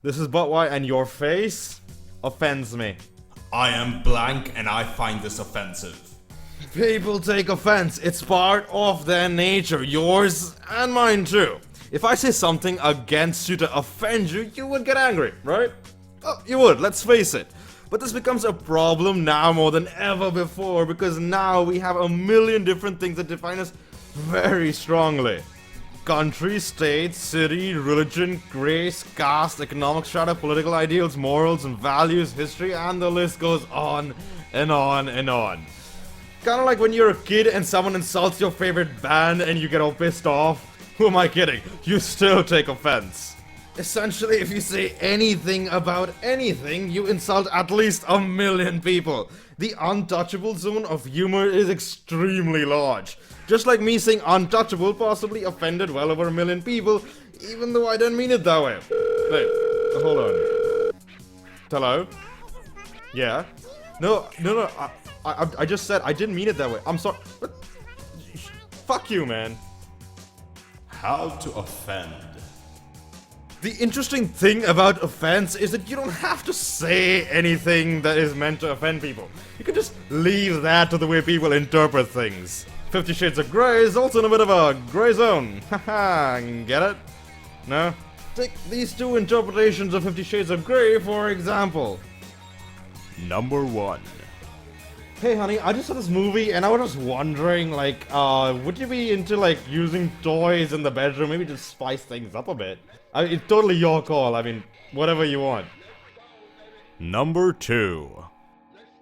This is ButtY, and your face offends me. I am blank and I find this offensive. People take offense. It's part of their nature, yours and mine too. If I say something against you to offend you, you would get angry, right? Oh, you would, let's face it. But this becomes a problem now more than ever before because now we have a million different things that define us very strongly. Country, state, city, religion, race, caste, economic strata, political ideals, morals and values, history, and the list goes on and on and on. Kinda like when you're a kid and someone insults your favorite band and you get all pissed off. Who am I kidding? You still take offense. Essentially, if you say anything about anything, you insult at least a million people. The untouchable zone of humor is extremely large. Just like me saying untouchable possibly offended well over a million people, even though I didn't mean it that way. Wait, hold on. Hello? Yeah? No, I just said I didn't mean it that way. I'm sorry. What? Fuck you, man. How to offend. The interesting thing about offense is that you don't have to say anything that is meant to offend people. You can just leave that to the way people interpret things. 50 Shades of Grey is also in a bit of a grey zone. Haha, get it? No? Take these two interpretations of 50 Shades of Grey for example. Number 1. Hey honey, I just saw this movie and I was just wondering, like, would you be into, like, using toys in the bedroom? Maybe just spice things up a bit. It's totally your call, I mean, whatever you want. Number 2.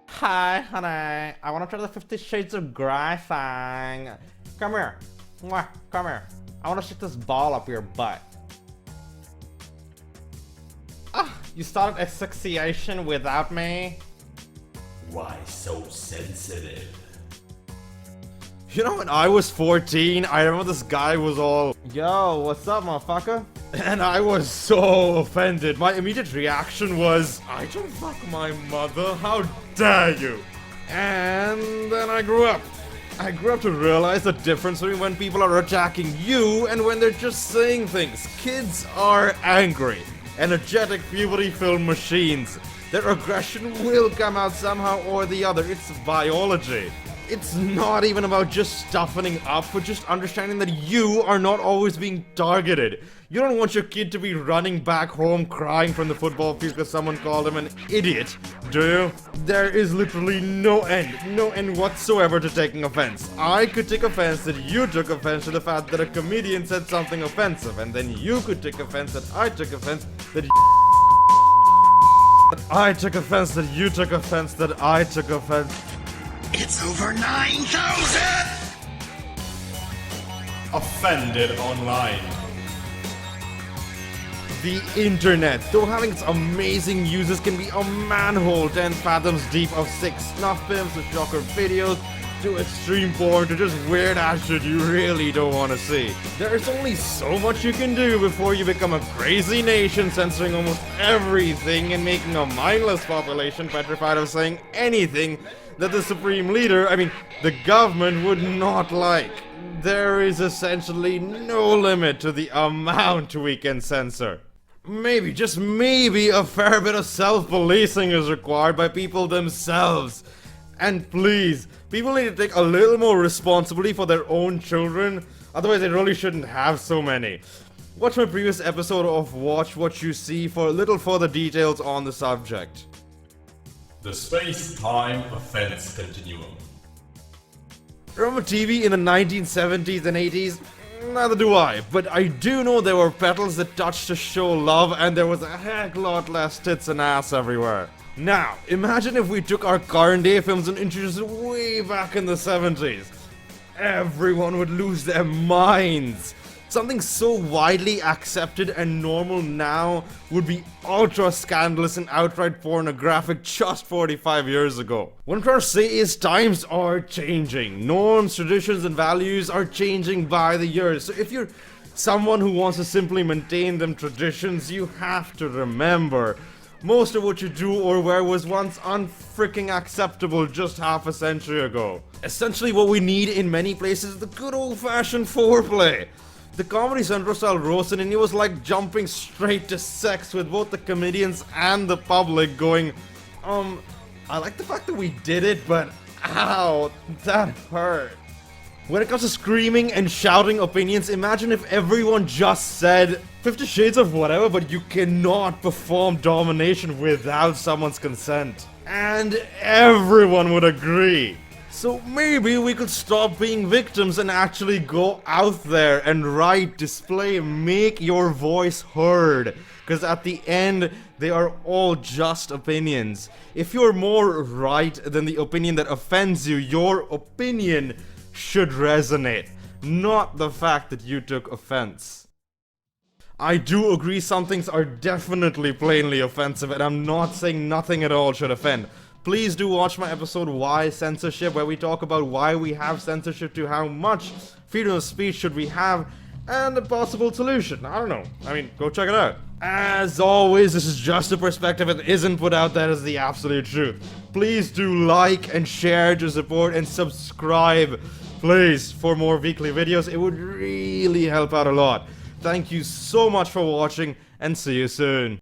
Hi honey, I wanna try the 50 Shades of Grey thing. Come here. Mwah, come here. I wanna stick this ball up your butt. Ah, you started asphyxiation without me? Why so sensitive? You know, when I was 14, I remember this guy was all, "Yo, what's up, motherfucker?" And I was so offended. My immediate reaction was, "I don't fuck my mother, how dare you?" And then I grew up. I grew up to realize the difference between when people are attacking you and when they're just saying things. Kids are angry, energetic, puberty-filled machines. Their aggression will come out somehow or the other. It's biology. It's not even about just toughening up, but just understanding that you are not always being targeted. You don't want your kid to be running back home crying from the football field because someone called him an idiot, do you? There is literally no end whatsoever to taking offense. I could take offense that you took offense to the fact that a comedian said something offensive, and then you could take offense that I took offense that I took offense that you took offense that I took offense. It's over 9,000! Offended online. The internet, though having its amazing uses, can be a manhole 10 fathoms deep of sick snuff films to shocker videos to extreme porn to just weird ass shit you really don't want to see. There's only so much you can do before you become a crazy nation censoring almost everything and making a mindless population petrified of saying anything that the supreme leader, the government, would not like. There is essentially no limit to the amount we can censor. Maybe, just maybe, a fair bit of self-policing is required by people themselves. And please, people need to take a little more responsibility for their own children, otherwise they really shouldn't have so many. Watch my previous episode of Watch What You See for a little further details on the subject. The space-time offense continuum. Remember TV in the 1970s and 80s? Neither do I, but I do know there were petals that touched to show love and there was a heck lot less tits and ass everywhere. Now, imagine if we took our current day films and introduced it way back in the 70s. Everyone would lose their minds. Something so widely accepted and normal now would be ultra scandalous and outright pornographic just 45 years ago. What I'm trying to say is times are changing. Norms, traditions, and values are changing by the years. So if you're someone who wants to simply maintain them traditions, you have to remember most of what you do or wear was once unfreaking acceptable just half a century ago. Essentially what we need in many places is the good old-fashioned foreplay. The Comedy Central style roasted, and he was like jumping straight to sex with both the comedians and the public, going, I like the fact that we did it, but ow, that hurt. When it comes to screaming and shouting opinions, imagine if everyone just said 50 Shades of whatever, but you cannot perform domination without someone's consent. And everyone would agree. So maybe we could stop being victims and actually go out there and write, display, make your voice heard. Because at the end, they are all just opinions. If you're more right than the opinion that offends you, your opinion should resonate, not the fact that you took offense. I do agree some things are definitely plainly offensive, and I'm not saying nothing at all should offend. Please do watch my episode Why Censorship, where we talk about why we have censorship, to how much freedom of speech should we have, and a possible solution. I don't know. I mean, go check it out. As always, this is just a perspective. It isn't put out there as the absolute truth. Please do like and share to support, and subscribe, please, for more weekly videos. It would really help out a lot. Thank you so much for watching, and see you soon.